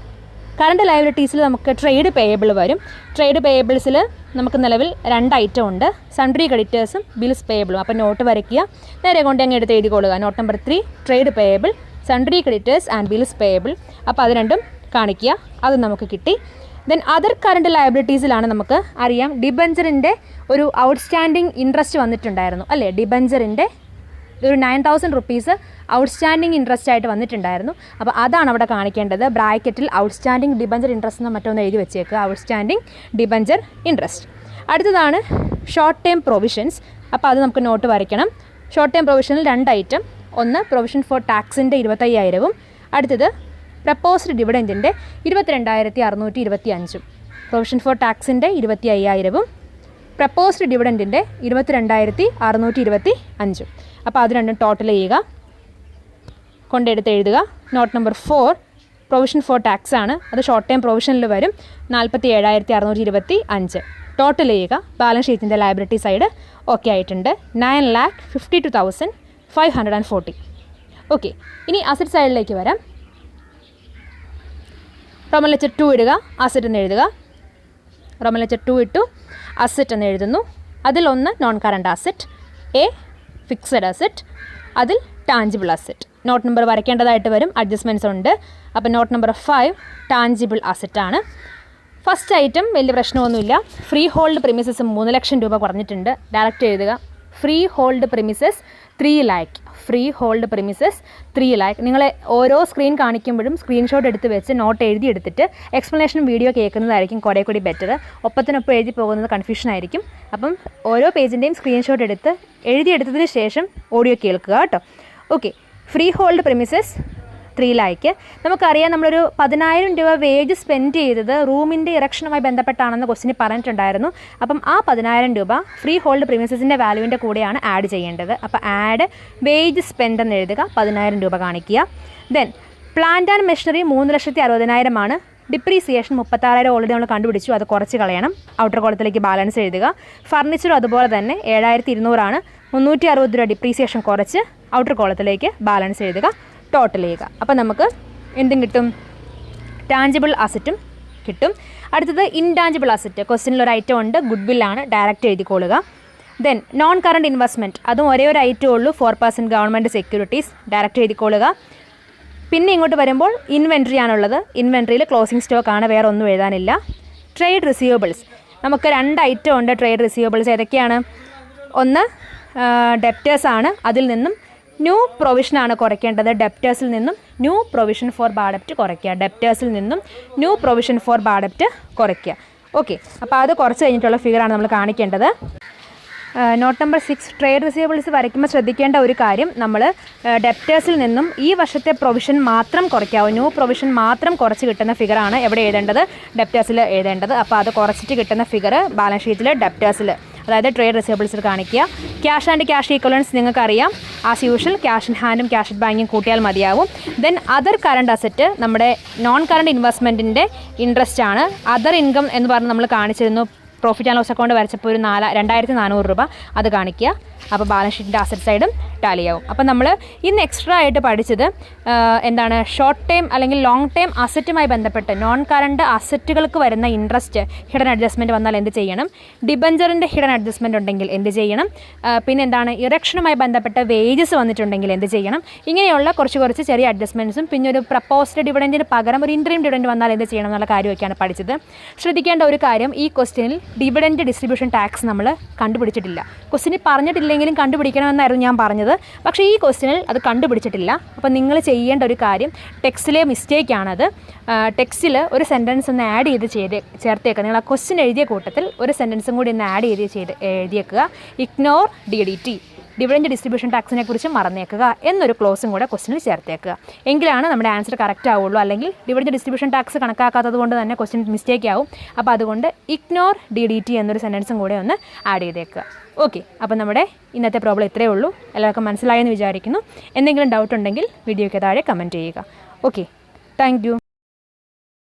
കറണ്ട് ലയബിലിറ്റീസിൽ നമുക്ക് ട്രേഡ് പേയബിൾ വരും. ട്രേഡ് പേയബിൾസിൽ നമുക്ക് നിലവിൽ 2 ഐറ്റം ഉണ്ട്, സൺട്രി ക്രെഡിറ്റേഴ്സും ബിൽസ് പേയബിളും. അപ്പോൾ നോട്ട് വരയ്ക്കുക, നേരെ കൊണ്ട് അങ്ങ് എടുത്ത് എഴുതിക്കൊള്ളുക. Note number 3 trade payable, sundry creditors and bills payable. അപ്പോൾ അത് രണ്ടും കാണിക്കുക, അത് നമുക്ക് കിട്ടി. ദെൻ അതർ കറണ്ട് ലയബിലിറ്റീസിലാണ് നമുക്ക് അറിയാം ഡിബഞ്ചറിൻ്റെ ഒരു ഔട്ട്സ്റ്റാൻഡിങ് ഇൻട്രസ്റ്റ് വന്നിട്ടുണ്ടായിരുന്നു അല്ലേ. ഡിബഞ്ചറിൻ്റെ ഒരു 9,000 റുപ്പീസ് ഔട്ട്സ്റ്റാൻഡിങ് ഇൻട്രസ്റ്റ് ആയിട്ട് വന്നിട്ടുണ്ടായിരുന്നു. അപ്പോൾ അതാണ് അവിടെ കാണിക്കേണ്ടത്. ബ്രാക്കറ്റിൽ ഔട്ട്സ്റ്റാൻഡിങ് ഡിബഞ്ചർ ഇൻട്രസ്റ്റ് എന്ന് മറ്റൊന്ന് എഴുതി വെച്ചേക്കുക, ഔട്ട്സ്റ്റാൻഡിങ് ഡിബഞ്ചർ ഇൻട്രസ്റ്റ്. അടുത്തതാണ് ഷോർട്ട് ടേം പ്രൊവിഷൻസ്. അപ്പോൾ അത് നമുക്ക് നോട്ട് വരയ്ക്കണം. ഷോർട്ട് ടേം പ്രൊവിഷനിൽ 2 ഐറ്റം, ഒന്ന് പ്രൊവിഷൻ ഫോർ ടാക്സിൻ്റെ 25,000, അടുത്തത് പ്രപ്പോസ്ഡ് ഡിവിഡൻറ്റിൻ്റെ 22,625. പ്രൊവിഷൻ ഫോർ ടാക്സിൻ്റെ 25,000, പ്രപ്പോസ്ഡ് ഡിവിഡൻറ്റിൻ്റെ 22,625. അപ്പോൾ അത് രണ്ടും ടോട്ടൽ ചെയ്യുക, കൊണ്ടെടുത്ത് എഴുതുക. Note number 4 provision for tax ആണ്, അത് ഷോർട്ട് ടൈം പ്രൊവിഷനിൽ വരും, 47,625. ടോട്ടൽ ചെയ്യുക. ബാലൻസ് ഷീറ്റിൻ്റെ ലയബിലിറ്റി സൈഡ് ഓക്കെ ആയിട്ടുണ്ട്, 9,52,540. ഓക്കെ, ഇനി അസറ്റ് സൈഡിലേക്ക് വരാം. റോമൻ ലെറ്റർ 2 ഇടുക, അസറ്റ് എന്ന് എഴുതുക. റോമൻ ലെറ്റർ 2 ഇട്ടു, അസറ്റ് എന്ന് എഴുതുന്നു. അതിലൊന്ന് non current asset, A fixed asset, അതിൽ ടാഞ്ചിബിൾ അസറ്റ്. നോട്ട് നമ്പർ വരയ്ക്കേണ്ടതായിട്ട് വരും, അഡ്ജസ്റ്റ്മെൻറ്റ്സ് ഉണ്ട്. അപ്പോൾ നോട്ട് നമ്പർ 5 ടാഞ്ചിബിൾ അസറ്റ് ആണ്. ഫസ്റ്റ് ഐറ്റം വലിയ പ്രശ്നമൊന്നുമില്ല. ഫ്രീ ഹോൾഡ് പ്രിമിസസ് 3 ലക്ഷം രൂപ കുറഞ്ഞിട്ടുണ്ട്. ഡയറക്റ്റ് എഴുതുക. Free hold premises 3 lakh. Free hold premises 3 lakh. നിങ്ങൾ ഓരോ സ്ക്രീൻ കാണിക്കുമ്പോഴും സ്ക്രീൻഷോട്ട് എടുത്ത് വെച്ച് നോട്ട് എഴുതിയെടുത്തിട്ട് എക്സ്പ്ലനേഷൻ വീഡിയോ കേൾക്കുന്നതായിരിക്കും കുറേ കൂടി ബെറ്റർ. ഒപ്പത്തിനൊപ്പം എഴുതി പോകുന്നത് കൺഫ്യൂഷൻ ആയിരിക്കും. അപ്പം ഓരോ പേജിൻ്റെയും സ്ക്രീൻഷോട്ട് എടുത്ത് എഴുതിയെടുത്തതിന് ശേഷം ഓഡിയോ കേൾക്കുക കേട്ടോ. Okay. Free hold premises 3 lakh. നമുക്കറിയാം നമ്മളൊരു 10,000 രൂപ വേജ് സ്പെൻഡ് ചെയ്തത് റൂമിൻ്റെ ഇറക്ഷനുമായി ബന്ധപ്പെട്ടാണെന്ന് ക്വസ്റ്റിന് പറഞ്ഞിട്ടുണ്ടായിരുന്നു. അപ്പം ആ 10,000 രൂപ ഫ്രീ ഹോൾഡ് പ്രിമിസസിൻ്റെ വാല്യൂവിൻ്റെ കൂടെയാണ് ആഡ് ചെയ്യേണ്ടത്. അപ്പോൾ ആഡ് വേജ് സ്പെൻഡ് എന്ന് എഴുതുക. 10,000 രൂപ കാണിക്കുക. ദെൻ പ്ലാന്റ് ആൻഡ് മെഷീനറി 3,60,000 ആണ്. ഡിപ്രീസിയേഷൻ 36,000 ഓൾറെഡി നമ്മൾ കണ്ടുപിടിച്ചു. അത് കുറച്ച് കളയണം. ഔട്ടർ കോളത്തിലേക്ക് ബാലൻസ് എഴുതുക. ഫർണിച്ചറും അതുപോലെ തന്നെ 7,200 ആണ്. 360 രൂപ ഡിപ്രീസിയേഷൻ കുറച്ച് ഔട്ടർ കോളത്തിലേക്ക് ബാലൻസ് എഴുതുക. ടോട്ടൽ ചെയ്യുക. അപ്പോൾ നമുക്ക് എന്തും കിട്ടും? ടാഞ്ചിബിൾ അസറ്റും കിട്ടും. അടുത്തത് ഇൻടാഞ്ചിബിൾ അസറ്റ്. ക്വസ്റ്റ്യനിലൊരു ഐറ്റം ഉണ്ട്, ഗുഡ് വില്ലാണ്. ഡയറക്റ്റ് എഴുതിക്കൊള്ളുക. ദെൻ നോൺ കറണ്ട് ഇൻവെസ്റ്റ്മെൻറ്റ്, അതും ഒരേ ഒരു ഐറ്റം ഉള്ളൂ, 4% ഗവൺമെൻറ് സെക്യൂരിറ്റീസ്. ഡയറക്റ്റ് എഴുതിക്കൊള്ളുക. പിന്നെ ഇങ്ങോട്ട് വരുമ്പോൾ ഇൻവെൻട്രി ആണുള്ളത്. ഇൻവെൻട്രിയിൽ ക്ലോസിംഗ് സ്റ്റോക്ക് ആണ്, വേറെ ഒന്നും എഴുതാനില്ല. ട്രേഡ് റിസീവബിൾസ്, നമുക്ക് 2 ഐറ്റം ഉണ്ട്. ട്രേഡ് റിസീവബിൾസ് ഏതൊക്കെയാണ്? ഒന്ന് ഡെപ്റ്റേഴ്സ് ആണ്. അതിൽ നിന്നും ന്യൂ പ്രൊവിഷനാണ് കുറയ്ക്കേണ്ടത്. ഡെപ്റ്റേഴ്സിൽ നിന്നും ന്യൂ പ്രൊവിഷൻ ഫോർ ബാഡ് ഡെപ്റ്റ് കുറയ്ക്കുക. ഡെപ്റ്റേഴ്സിൽ നിന്നും ന്യൂ പ്രൊവിഷൻ ഫോർ ബാഡ് ഡെപ്റ്റ് കുറയ്ക്കുക. ഓക്കെ. അപ്പോൾ അത് കുറച്ച് കഴിഞ്ഞിട്ടുള്ള ഫിഗറാണ് നമ്മൾ കാണിക്കേണ്ടത്. നോട്ട് നമ്പർ 6 ട്രേഡ് റിസീവബിൾസ് വരയ്ക്കുമ്പോൾ ശ്രദ്ധിക്കേണ്ട ഒരു കാര്യം, നമ്മൾ ഡെപ്റ്റേഴ്സിൽ നിന്നും ഈ വർഷത്തെ പ്രൊവിഷൻ മാത്രം കുറയ്ക്കാവും. ന്യൂ പ്രൊവിഷൻ മാത്രം കുറച്ച് കിട്ടുന്ന ഫിഗറാണ് എവിടെ എഴുതേണ്ടത്? ഡെപ്റ്റേഴ്സിൽ എഴുതേണ്ടത്. അപ്പോൾ അത് കുറച്ചിട്ട് കിട്ടുന്ന ഫിഗർ ബാലൻസ് ഷീറ്റിൽ ഡെപ്റ്റേഴ്സിൽ, അതായത് ട്രേഡ് റിസീവബിൾസിൽ കാണിക്കുക. ക്യാഷ് ആൻഡ് ക്യാഷ് ഈക്വലൻസ് നിങ്ങൾക്കറിയാം. ആസ് യൂഷ്വൽ ക്യാഷ് ഇൻ ഹാൻഡും ക്യാഷ് ഇൻ ബാങ്കും കൂട്ടിയാൽ മതിയാവും. ദെൻ അതർ കറണ്ട് അസറ്റ് നമ്മുടെ നോൺ കറണ്ട് ഇൻവെസ്റ്റ്മെൻറ്റിൻ്റെ ഇൻട്രസ്റ്റ് ആണ്. അതർ ഇൻകം എന്ന് പറഞ്ഞ് നമ്മൾ കാണിച്ചിരുന്നു. പ്രോഫിറ്റ് ആൻഡ് ലോസ് അക്കൗണ്ട് വരച്ചപ്പോൾ ഒരു 2,400 രൂപ അത് കാണിക്കുക. അപ്പോൾ ബാലൻസ് ഷീറ്റിൻ്റെ അസറ്റ് സൈഡും ടാലിയാവും. അപ്പോൾ നമ്മൾ ഇന്ന് എക്സ്ട്രാ ആയിട്ട് പഠിച്ചത് എന്താണ്? ഷോർട്ട് ടൈം അല്ലെങ്കിൽ ലോങ് ടൈം അസറ്റുമായി ബന്ധപ്പെട്ട് നോൺ കറണ്ട് അസറ്റുകൾക്ക് വരുന്ന ഇൻട്രസ്റ്റ് ഹിഡൻ അഡ്ജസ്റ്റ്മെൻറ്റ് വന്നാൽ എന്ത് ചെയ്യണം? ഡിബഞ്ചറിൻ്റെ ഹിഡൻ അഡ്ജസ്റ്റ്മെൻറ്റ് ഉണ്ടെങ്കിൽ എന്ത് ചെയ്യണം? പിന്നെ എന്താണ്? ഇറക്ഷനുമായി ബന്ധപ്പെട്ട വേജസ് വന്നിട്ടുണ്ടെങ്കിൽ എന്ത് ചെയ്യണം? ഇങ്ങനെയുള്ള കുറച്ച് ചെറിയ അഡ്ജസ്റ്റ്മെൻറ്റ്സും പിന്നെ ഒരു പ്രപ്പോസ്ഡ് ഡിവിഡൻറ്റിന് പകരം ഒരു ഇൻട്രീം ഡിവിഡൻറ്റ് വന്നാൽ എന്ത് ചെയ്യണം എന്നുള്ള കാര്യമൊക്കെയാണ് പഠിച്ചത്. ശ്രദ്ധിക്കേണ്ട ഒരു കാര്യം, ഈ ക്വസ്റ്റ്യനിൽ ഡിവിഡൻറ്റ് ഡിസ്ട്രിബ്യൂഷൻ ടാക്സ് നമ്മൾ കണ്ടുപിടിച്ചിട്ടില്ല. ക്വസ്റ്റ്യനിൽ പറഞ്ഞിട്ടില്ലെങ്കിലും കണ്ടുപിടിക്കണമെന്നായിരുന്നു ഞാൻ പറഞ്ഞത്. പക്ഷേ ഈ ക്വസ്റ്റ്യനിൽ അത് കണ്ടുപിടിച്ചിട്ടില്ല. അപ്പോൾ നിങ്ങൾ ചെയ്യേണ്ട ഒരു കാര്യം, ടെക്സ്റ്റിലെ മിസ്റ്റേക്കാണത്. ടെക്സ്റ്റിൽ ഒരു സെൻറ്റൻസ് ഒന്ന് ആഡ് ചെയ്ത് ചേർത്തേക്കുക. നിങ്ങൾ ആ ക്വസ്റ്റ്യൻ എഴുതിയ കൂട്ടത്തിൽ ഒരു സെൻറ്റൻസും കൂടി ഒന്ന് ആഡ് ചെയ്ത് എഴുതിയേക്കുക. ഇഗ്നോർ DDT, ഡിവിഡൻറ്റ് ഡിസ്ട്രിബ്യൂഷൻ ടാക്സിനെ കുറിച്ച് മറന്നേക്കുക എന്നൊരു ക്ലോസും കൂടെ ക്വസ്റ്റ്യനിൽ ചേർത്തേക്കുക. എങ്കിലാണ് നമ്മുടെ ആൻസർ കറക്റ്റ് ആവുള്ളൂ. അല്ലെങ്കിൽ ഡിവിഡൻറ്റ് ഡിസ്ട്രിബ്യൂഷൻ ടാക്സ് കണക്കാക്കാത്തത് കൊണ്ട് തന്നെ ക്വസ്റ്റ്യൻ മിസ്റ്റേക്ക് ആവും. അപ്പോൾ അതുകൊണ്ട് ഇഗ്നോർ DDT എന്നൊരു സെൻറ്റൻസും കൂടെ ഒന്ന് ആഡ് ചെയ്തേക്കുക. ഓക്കെ. അപ്പോൾ നമ്മുടെ ഇന്നത്തെ പ്രോബ്ലം ഇത്രയേ ഉള്ളൂ. എല്ലാവർക്കും മനസ്സിലായെന്ന് വിചാരിക്കുന്നു. എന്തെങ്കിലും ഡൗട്ട് ഉണ്ടെങ്കിൽ വീഡിയോയ്ക്ക് താഴെ കമൻറ്റ് ചെയ്യുക. ഓക്കെ. Thank you.